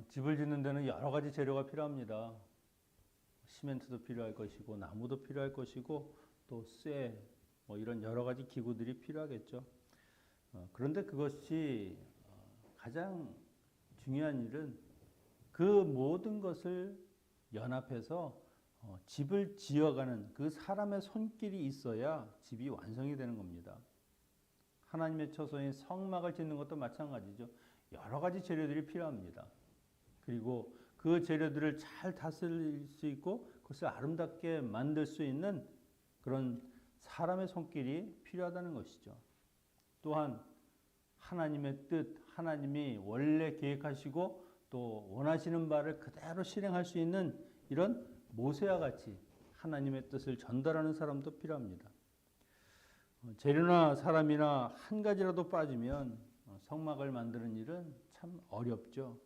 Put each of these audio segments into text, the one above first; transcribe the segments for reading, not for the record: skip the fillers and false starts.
집을 짓는 데는 여러 가지 재료가 필요합니다. 시멘트도 필요할 것이고 나무도 필요할 것이고 또 쇠, 이런 여러 가지 기구들이 필요하겠죠. 그런데 그것이 가장 중요한 일은 그 모든 것을 연합해서 집을 지어가는 그 사람의 손길이 있어야 집이 완성이 되는 겁니다. 하나님의 처소인 성막을 짓는 것도 마찬가지죠. 여러 가지 재료들이 필요합니다. 그리고 그 재료들을 잘 다스릴 수 있고 그것을 아름답게 만들 수 있는 그런 사람의 손길이 필요하다는 것이죠. 또한 하나님의 뜻, 하나님이 원래 계획하시고 또 원하시는 바를 그대로 실행할 수 있는 이런 모세와 같이 하나님의 뜻을 전달하는 사람도 필요합니다. 재료나 사람이나 한 가지라도 빠지면 성막을 만드는 일은 참 어렵죠.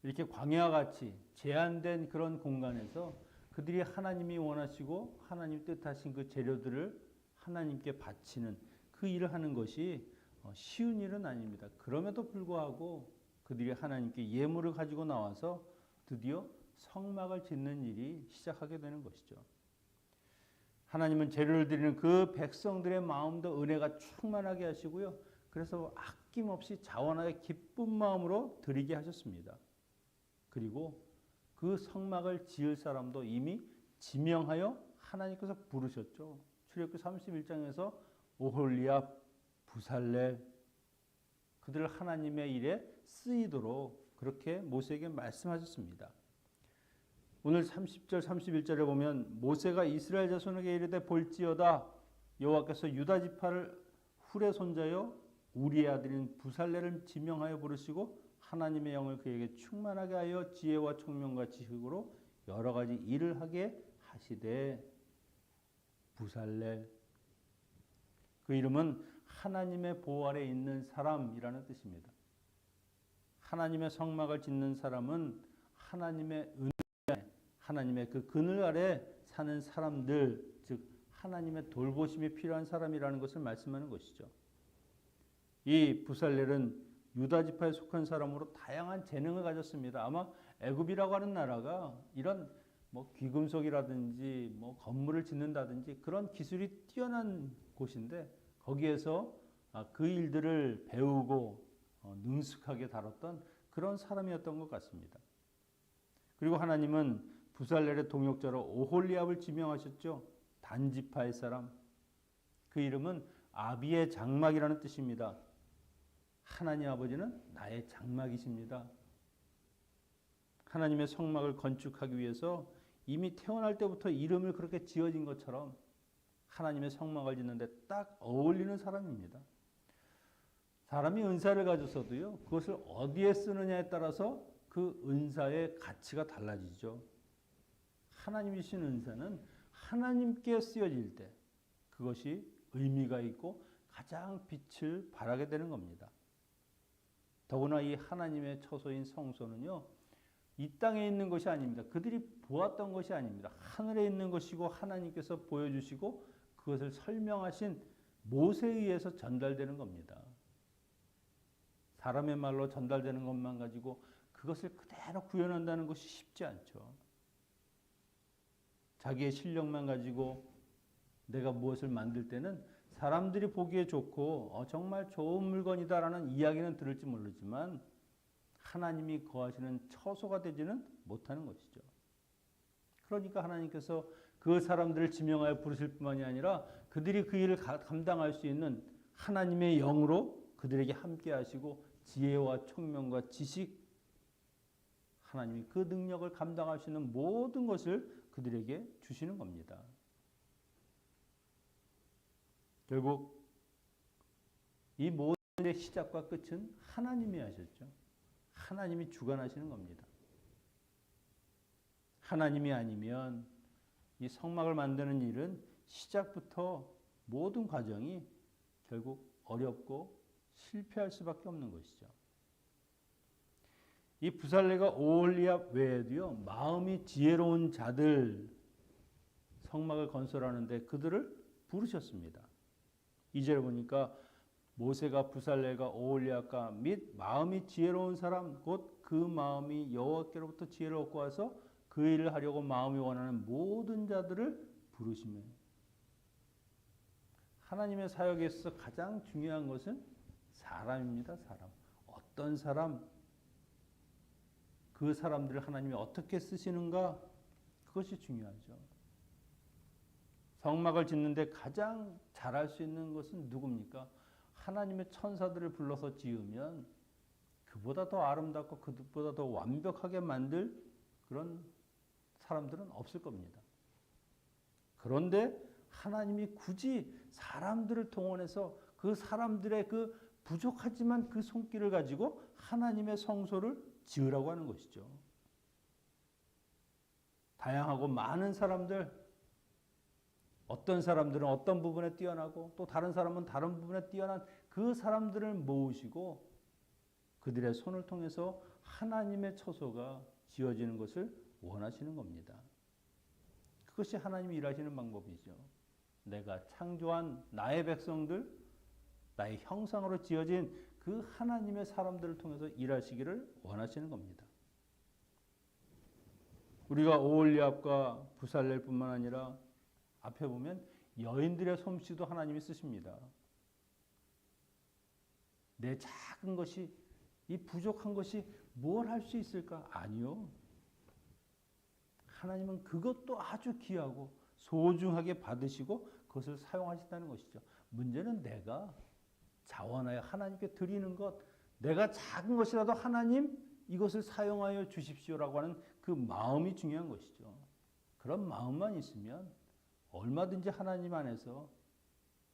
이렇게 광야와 같이 제한된 그런 공간에서 그들이 하나님이 원하시고 하나님 뜻하신 그 재료들을 하나님께 바치는 그 일을 하는 것이 쉬운 일은 아닙니다. 그럼에도 불구하고 그들이 하나님께 예물을 가지고 나와서 드디어 성막을 짓는 일이 시작하게 되는 것이죠. 하나님은 재료를 드리는 그 백성들의 마음도 은혜가 충만하게 하시고요. 그래서 아낌없이 자원하게 기쁜 마음으로 드리게 하셨습니다. 그리고 그 성막을 지을 사람도 이미 지명하여 하나님께서 부르셨죠. 출애굽기 31장에서 오홀리압, 부살렐 그들을 하나님의 일에 쓰이도록 그렇게 모세에게 말씀하셨습니다. 오늘 30절 31절에 보면 모세가 이스라엘 자손에게 이르되 볼지어다 여호와께서 유다 지파를 훌의 손자여 우리의 아들인 부살렐을 지명하여 부르시고 하나님의 영을 그에게 충만하게 하여 지혜와 총명과 지식으로 여러 가지 일을 하게 하시되 부살렐 그 이름은 하나님의 보호 아래 있는 사람이라는 뜻입니다. 하나님의 성막을 짓는 사람은 하나님의 은혜, 하나님의 그 그늘 아래 사는 사람들, 즉 하나님의 돌보심이 필요한 사람이라는 것을 말씀하는 것이죠. 이 부살렐은 유다 지파에 속한 사람으로 다양한 재능을 가졌습니다. 아마 애굽이라고 하는 나라가 이런 귀금속이라든지 건물을 짓는다든지 그런 기술이 뛰어난 곳인데 거기에서 그 일들을 배우고 능숙하게 다뤘던 그런 사람이었던 것 같습니다. 그리고 하나님은 부살렐의 동역자로 오홀리압을 지명하셨죠. 단지파의 사람. 그 이름은 아비의 장막이라는 뜻입니다. 하나님 아버지는 나의 장막이십니다. 하나님의 성막을 건축하기 위해서 이미 태어날 때부터 이름을 그렇게 지어진 것처럼 하나님의 성막을 짓는데 딱 어울리는 사람입니다. 사람이 은사를 가졌어도요, 그것을 어디에 쓰느냐에 따라서 그 은사의 가치가 달라지죠. 하나님이 주신 은사는 하나님께 쓰여질 때 그것이 의미가 있고 가장 빛을 발하게 되는 겁니다. 더구나 이 하나님의 처소인 성소는요, 이 땅에 있는 것이 아닙니다. 그들이 보았던 것이 아닙니다. 하늘에 있는 것이고 하나님께서 보여주시고 그것을 설명하신 모세에 의해서 전달되는 겁니다. 사람의 말로 전달되는 것만 가지고 그것을 그대로 구현한다는 것이 쉽지 않죠. 자기의 실력만 가지고 내가 무엇을 만들 때는 사람들이 보기에 좋고 정말 좋은 물건이다라는 이야기는 들을지 모르지만 하나님이 거하시는 처소가 되지는 못하는 것이죠. 그러니까 하나님께서 그 사람들을 지명하여 부르실 뿐만이 아니라 그들이 그 일을 감당할 수 있는 하나님의 영으로 그들에게 함께 하시고 지혜와 총명과 지식, 하나님이 그 능력을 감당할 수 있는 모든 것을 그들에게 주시는 겁니다. 결국 이 모든 일의 시작과 끝은 하나님이 하셨죠. 하나님이 주관하시는 겁니다. 하나님이 아니면 이 성막을 만드는 일은 시작부터 모든 과정이 결국 어렵고 실패할 수밖에 없는 것이죠. 이 부살레가 오홀리압 외에도요, 마음이 지혜로운 자들 성막을 건설하는데 그들을 부르셨습니다. 2절에 보니까 모세가 부살렐과 오홀리압과 및 마음이 지혜로운 사람 곧 그 마음이 여호와께로부터 지혜를 얻고 와서 그 일을 하려고 마음이 원하는 모든 자들을 부르시며. 하나님의 사역에 있어서 가장 중요한 것은 사람입니다. 사람. 어떤 사람, 그 사람들을 하나님이 어떻게 쓰시는가, 그것이 중요하죠. 성막을 짓는데 가장 잘할 수 있는 것은 누굽니까? 하나님의 천사들을 불러서 지으면 그보다 더 아름답고 그보다 더 완벽하게 만들 그런 사람들은 없을 겁니다. 그런데 하나님이 굳이 사람들을 동원해서 그 사람들의 그 부족하지만 그 손길을 가지고 하나님의 성소를 지으라고 하는 것이죠. 다양하고 많은 사람들, 어떤 사람들은 어떤 부분에 뛰어나고 또 다른 사람은 다른 부분에 뛰어난 그 사람들을 모으시고 그들의 손을 통해서 하나님의 처소가 지어지는 것을 원하시는 겁니다. 그것이 하나님이 일하시는 방법이죠. 내가 창조한 나의 백성들, 나의 형상으로 지어진 그 하나님의 사람들을 통해서 일하시기를 원하시는 겁니다. 우리가 오홀리압과 부살렐뿐만 아니라 앞에 보면 여인들의 솜씨도 하나님이 쓰십니다. 내 작은 것이, 이 부족한 것이 뭘 할 수 있을까? 아니요. 하나님은 그것도 아주 귀하고 소중하게 받으시고 그것을 사용하신다는 것이죠. 문제는 내가 자원하여 하나님께 드리는 것, 내가 작은 것이라도 하나님 이것을 사용하여 주십시오라고 하는 그 마음이 중요한 것이죠. 그런 마음만 있으면 얼마든지 하나님 안에서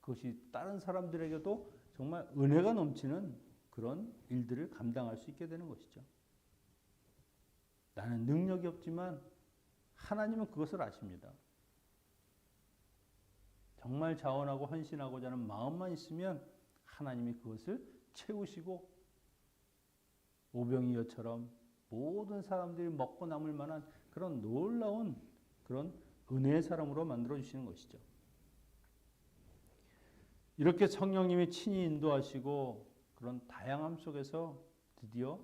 그것이 다른 사람들에게도 정말 은혜가 넘치는 그런 일들을 감당할 수 있게 되는 것이죠. 나는 능력이 없지만 하나님은 그것을 아십니다. 정말 자원하고 헌신하고자 하는 마음만 있으면 하나님이 그것을 채우시고 오병이어처럼 모든 사람들이 먹고 남을 만한 그런 놀라운 그런 은혜의 사람으로 만들어 주시는 것이죠. 이렇게 성령님이 친히 인도하시고 그런 다양함 속에서 드디어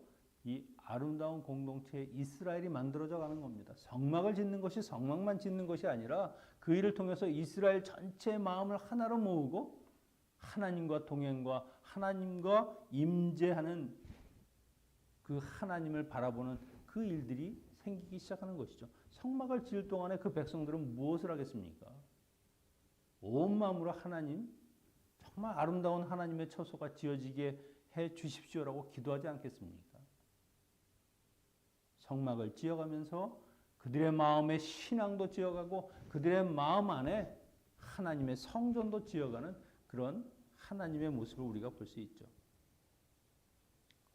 이 아름다운 공동체 이스라엘이 만들어져 가는 겁니다. 성막을 짓는 것이 성막만 짓는 것이 아니라 그 일을 통해서 이스라엘 전체의 마음을 하나로 모으고 하나님과 동행과 하나님과 임재하는 그 하나님을 바라보는 그 일들이 생기기 시작하는 것이죠. 성막을 지을 동안에 그 백성들은 무엇을 하겠습니까? 온 마음으로 하나님, 정말 아름다운 하나님의 처소가 지어지게 해 주십시오라고 기도하지 않겠습니까? 성막을 지어가면서 그들의 마음에 신앙도 지어가고 그들의 마음 안에 하나님의 성전도 지어가는 그런 하나님의 모습을 우리가 볼 수 있죠.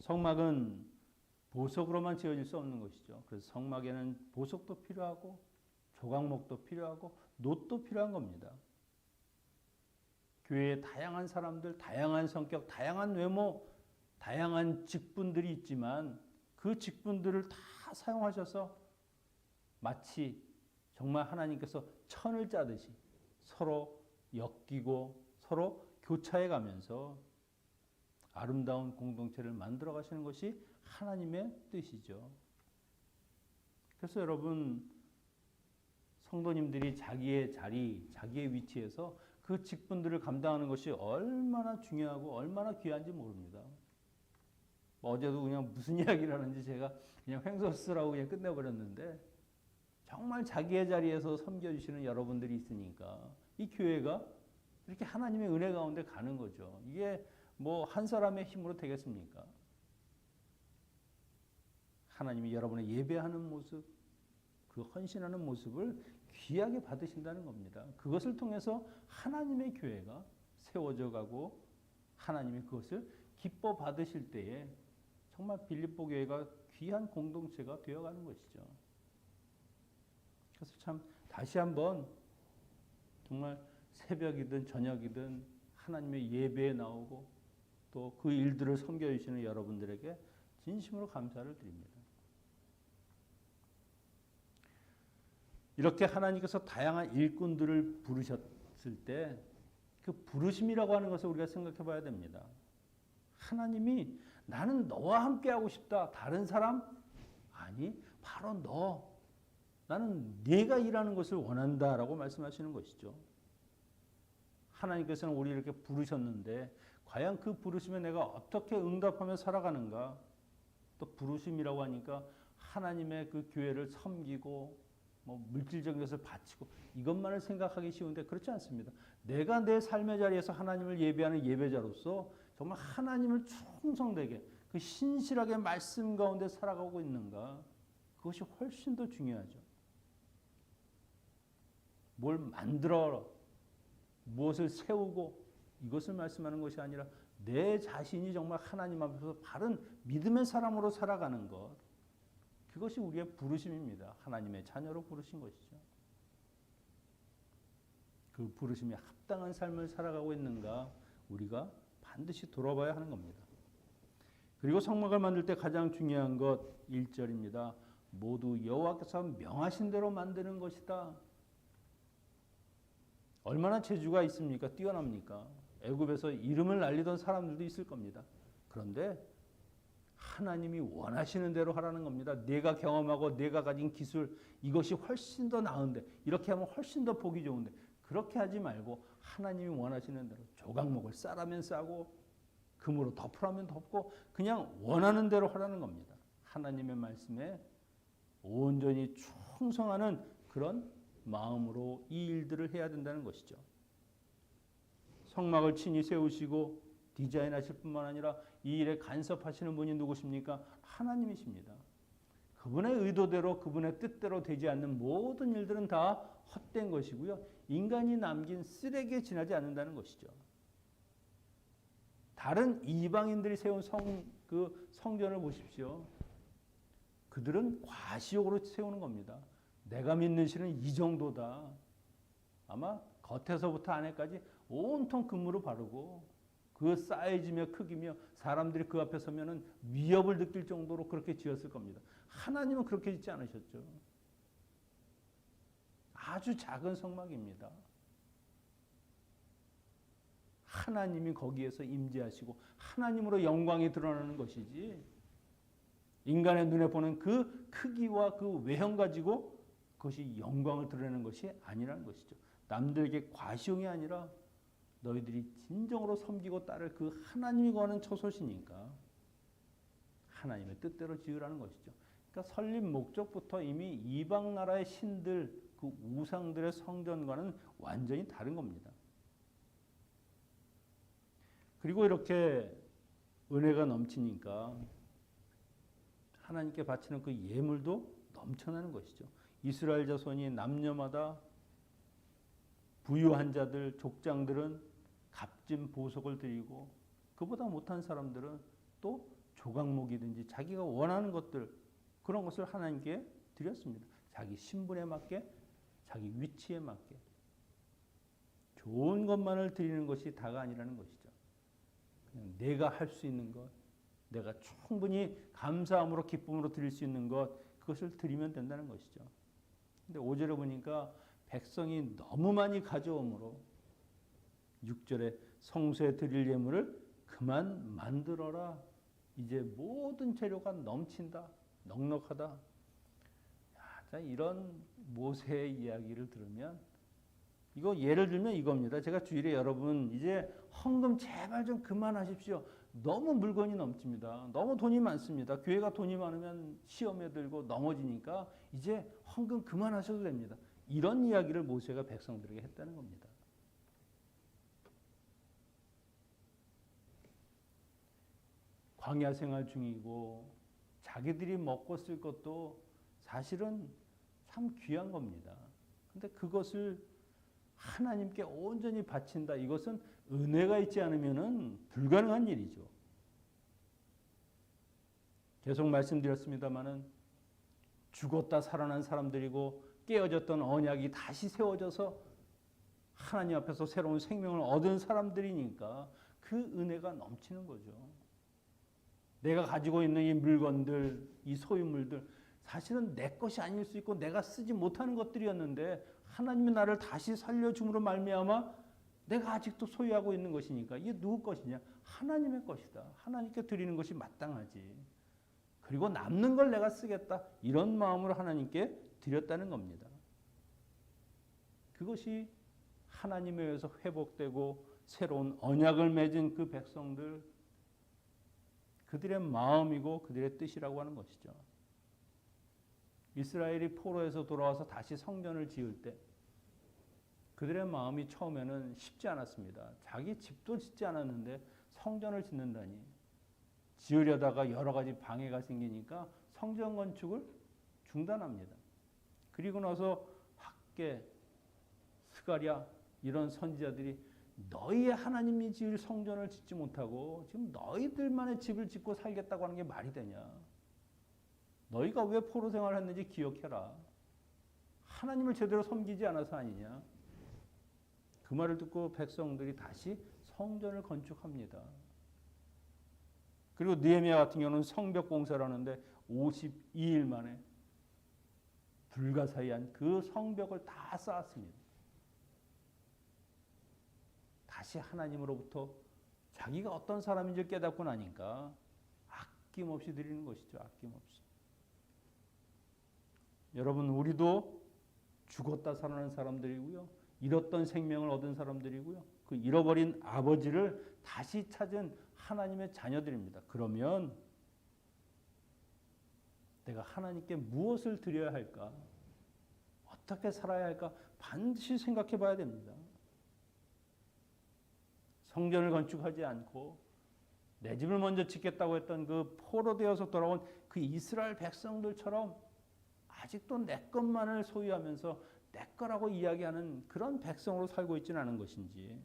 성막은 보석으로만 지어질 수 없는 것이죠. 그래서 성막에는 보석도 필요하고 조각목도 필요하고 놋도 필요한 겁니다. 교회에 다양한 사람들, 다양한 성격, 다양한 외모, 다양한 직분들이 있지만 그 직분들을 다 사용하셔서 마치 정말 하나님께서 천을 짜듯이 서로 엮이고 서로 교차해 가면서 아름다운 공동체를 만들어 가시는 것이 하나님의 뜻이죠. 그래서 여러분, 성도님들이 자기의 자리, 자기의 위치에서 그 직분들을 감당하는 것이 얼마나 중요하고 얼마나 귀한지 모릅니다. 어제도 그냥 무슨 이야기를 하는지 제가 그냥 횡설수설하고 그냥 끝내버렸는데 정말 자기의 자리에서 섬겨주시는 여러분들이 있으니까 이 교회가 이렇게 하나님의 은혜 가운데 가는 거죠. 이게 뭐 한 사람의 힘으로 되겠습니까? 하나님이 여러분의 예배하는 모습, 그 헌신하는 모습을 귀하게 받으신다는 겁니다. 그것을 통해서 하나님의 교회가 세워져 가고 하나님이 그것을 기뻐 받으실 때에 정말 빌립보 교회가 귀한 공동체가 되어가는 것이죠. 그래서 참 다시 한번 정말 새벽이든 저녁이든 하나님의 예배에 나오고 또 그 일들을 섬겨주시는 여러분들에게 진심으로 감사를 드립니다. 이렇게 하나님께서 다양한 일꾼들을 부르셨을 때 그 부르심이라고 하는 것을 우리가 생각해 봐야 됩니다. 하나님이 나는 너와 함께 하고 싶다. 다른 사람? 아니, 바로 너. 나는 네가 일하는 것을 원한다라고 말씀하시는 것이죠. 하나님께서는 우리를 이렇게 부르셨는데 과연 그 부르심에 내가 어떻게 응답하며 살아가는가? 또 부르심이라고 하니까 하나님의 그 교회를 섬기고 뭐 물질적인 것을 바치고 이것만을 생각하기 쉬운데 그렇지 않습니다. 내가 내 삶의 자리에서 하나님을 예배하는 예배자로서 정말 하나님을 충성되게 그 신실하게 말씀 가운데 살아가고 있는가? 그것이 훨씬 더 중요하죠. 뭘 만들어 무엇을 세우고 이것을 말씀하는 것이 아니라 내 자신이 정말 하나님 앞에서 바른 믿음의 사람으로 살아가는 것. 그것이 우리의 부르심입니다. 하나님의 자녀로 부르신 것이죠. 그 부르심에 합당한 삶을 살아가고 있는가 우리가 반드시 돌아봐야 하는 겁니다. 그리고 성막을 만들 때 가장 중요한 것 1절입니다. 모두 여호와께서 명하신 대로 만드는 것이다. 얼마나 재주가 있습니까? 뛰어납니까? 애굽에서 이름을 날리던 사람들도 있을 겁니다. 그런데 하나님이 원하시는 대로 하라는 겁니다. 내가 경험하고 내가 가진 기술 이것이 훨씬 더 나은데 이렇게 하면 훨씬 더 보기 좋은데 그렇게 하지 말고 하나님이 원하시는 대로 조각목을 싸라면 싸고 금으로 덮으라면 덮고 그냥 원하는 대로 하라는 겁니다. 하나님의 말씀에 온전히 충성하는 그런 마음으로 이 일들을 해야 된다는 것이죠. 성막을 친히 세우시고 디자인하실 뿐만 아니라 이 일에 간섭하시는 분이 누구십니까? 하나님이십니다. 그분의 의도대로 그분의 뜻대로 되지 않는 모든 일들은 다 헛된 것이고요. 인간이 남긴 쓰레기에 지나지 않는다는 것이죠. 다른 이방인들이 세운 성전을 보십시오. 그들은 과시욕으로 세우는 겁니다. 내가 믿는 신은 이 정도다. 아마 겉에서부터 안에까지 온통 금으로 바르고 그 사이즈며 크기며 사람들이 그 앞에 서면은 위협을 느낄 정도로 그렇게 지었을 겁니다. 하나님은 그렇게 짓지 않으셨죠. 아주 작은 성막입니다. 하나님이 거기에서 임재하시고 하나님으로 영광이 드러나는 것이지 인간의 눈에 보는 그 크기와 그 외형 가지고 그것이 영광을 드러내는 것이 아니라는 것이죠. 남들에게 과시용이 아니라 너희들이 진정으로 섬기고 따를 그 하나님이 구하는 처소시니까 하나님의 뜻대로 지으라는 것이죠. 그러니까 설립 목적부터 이미 이방 나라의 신들, 그 우상들의 성전과는 완전히 다른 겁니다. 그리고 이렇게 은혜가 넘치니까 하나님께 바치는 그 예물도 넘쳐나는 것이죠. 이스라엘 자손이 남녀마다 부유한 자들, 족장들은 값진 보석을 드리고 그보다 못한 사람들은 또 조각목이든지 자기가 원하는 것들 그런 것을 하나님께 드렸습니다. 자기 신분에 맞게 자기 위치에 맞게 좋은 것만을 드리는 것이 다가 아니라는 것이죠. 그냥 내가 할 수 있는 것, 내가 충분히 감사함으로 기쁨으로 드릴 수 있는 것 그것을 드리면 된다는 것이죠. 근데 5절에 보니까 백성이 너무 많이 가져오므로 6절에 성소에 드릴 예물을 그만 만들어라. 이제 모든 재료가 넘친다. 넉넉하다. 자, 이런 모세의 이야기를 들으면 이거 예를 들면 이겁니다. 제가 주일에 여러분 이제 헌금 제발 좀 그만하십시오. 너무 물건이 넘칩니다. 너무 돈이 많습니다. 교회가 돈이 많으면 시험에 들고 넘어지니까 이제 헌금 그만하셔도 됩니다. 이런 이야기를 모세가 백성들에게 했다는 겁니다. 광야 생활 중이고 자기들이 먹고 쓸 것도 사실은 참 귀한 겁니다. 근데 그것을 하나님께 온전히 바친다. 이것은 은혜가 있지 않으면은 불가능한 일이죠. 계속 말씀드렸습니다마는 죽었다 살아난 사람들이고 깨어졌던 언약이 다시 세워져서 하나님 앞에서 새로운 생명을 얻은 사람들이니까 그 은혜가 넘치는 거죠. 내가 가지고 있는 이 물건들, 이 소유물들 사실은 내 것이 아닐 수 있고 내가 쓰지 못하는 것들이었는데 하나님이 나를 다시 살려줌으로 말미암아 내가 아직도 소유하고 있는 것이니까 이게 누구 것이냐? 하나님의 것이다. 하나님께 드리는 것이 마땅하지. 그리고 남는 걸 내가 쓰겠다. 이런 마음으로 하나님께 드렸다는 겁니다. 그것이 하나님에 의해서 회복되고 새로운 언약을 맺은 그 백성들, 그들의 마음이고 그들의 뜻이라고 하는 것이죠. 이스라엘이 포로에서 돌아와서 다시 성전을 지을 때 그들의 마음이 처음에는 쉽지 않았습니다. 자기 집도 짓지 않았는데 성전을 짓는다니. 지으려다가 여러 가지 방해가 생기니까 성전 건축을 중단합니다. 그리고 나서 학개, 스가랴 이런 선지자들이 너희의 하나님이 지을 성전을 짓지 못하고 지금 너희들만의 집을 짓고 살겠다고 하는 게 말이 되냐. 너희가 왜 포로 생활을 했는지 기억해라. 하나님을 제대로 섬기지 않아서 아니냐. 그 말을 듣고 백성들이 다시 성전을 건축합니다. 그리고 느헤미야 같은 경우는 성벽 공사를 하는데 52일 만에 불가사의한 그 성벽을 다 쌓았습니다. 다시 하나님으로부터 자기가 어떤 사람인지 깨닫고 나니까 아낌없이 드리는 것이죠. 아낌없이. 여러분, 우리도 죽었다 살아난 사람들이고요. 잃었던 생명을 얻은 사람들이고요. 그 잃어버린 아버지를 다시 찾은 하나님의 자녀들입니다. 그러면 내가 하나님께 무엇을 드려야 할까? 어떻게 살아야 할까? 반드시 생각해 봐야 됩니다. 성전을 건축하지 않고 내 집을 먼저 짓겠다고 했던 그 포로되어서 돌아온 그 이스라엘 백성들처럼 아직도 내 것만을 소유하면서 내 거라고 이야기하는 그런 백성으로 살고 있지는 않은 것인지,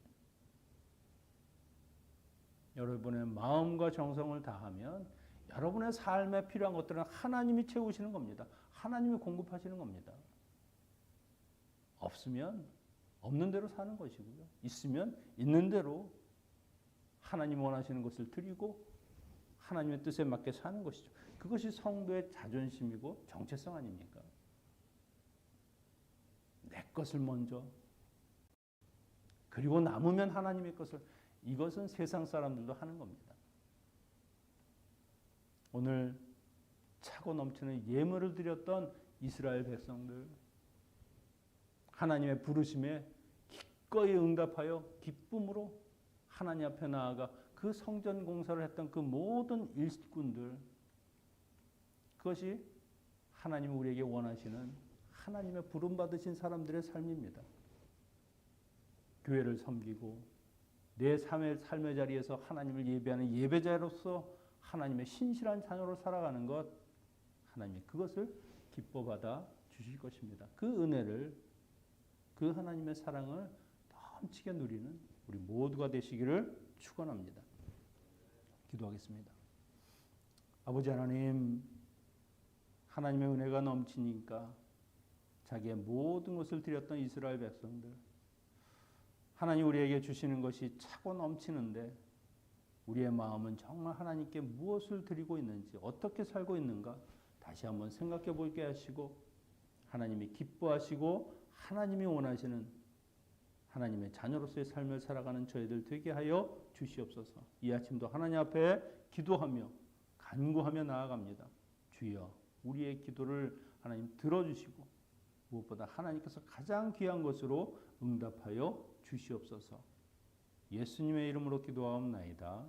여러분의 마음과 정성을 다하면 여러분의 삶에 필요한 것들은 하나님이 채우시는 겁니다. 하나님이 공급하시는 겁니다. 없으면 없는 대로 사는 것이고요. 있으면 있는 대로 하나님 원하시는 것을 드리고 하나님의 뜻에 맞게 사는 것이죠. 그것이 성도의 자존심이고 정체성 아닙니까? 내 것을 먼저, 그리고 남으면 하나님의 것을, 이것은 세상 사람들도 하는 겁니다. 오늘 차고 넘치는 예물을 드렸던 이스라엘 백성들, 하나님의 부르심에 기꺼이 응답하여 기쁨으로 하나님 앞에 나아가 그 성전 공사를 했던 그 모든 일꾼들, 그것이 하나님이 우리에게 원하시는 하나님의 부름받으신 사람들의 삶입니다. 교회를 섬기고 내 삶의 자리에서 하나님을 예배하는 예배자로서 하나님의 신실한 자녀로 살아가는 것, 하나님이 그것을 기뻐받아 주실 것입니다. 그 은혜를, 그 하나님의 사랑을 넘치게 누리는 우리 모두가 되시기를 축원합니다. 기도하겠습니다. 아버지 하나님, 하나님의 은혜가 넘치니까 자기의 모든 것을 드렸던 이스라엘 백성들, 하나님 우리에게 주시는 것이 차고 넘치는데 우리의 마음은 정말 하나님께 무엇을 드리고 있는지, 어떻게 살고 있는가 다시 한번 생각해 보게 하시고, 하나님이 기뻐하시고 하나님이 원하시는 하나님의 자녀로서의 삶을 살아가는 저희들 되게 하여 주시옵소서. 이 아침도 하나님 앞에 기도하며 간구하며 나아갑니다. 주여, 우리의 기도를 하나님 들어주시고 무엇보다 하나님께서 가장 귀한 것으로 응답하여 주시옵소서. 예수님의 이름으로 기도하옵나이다.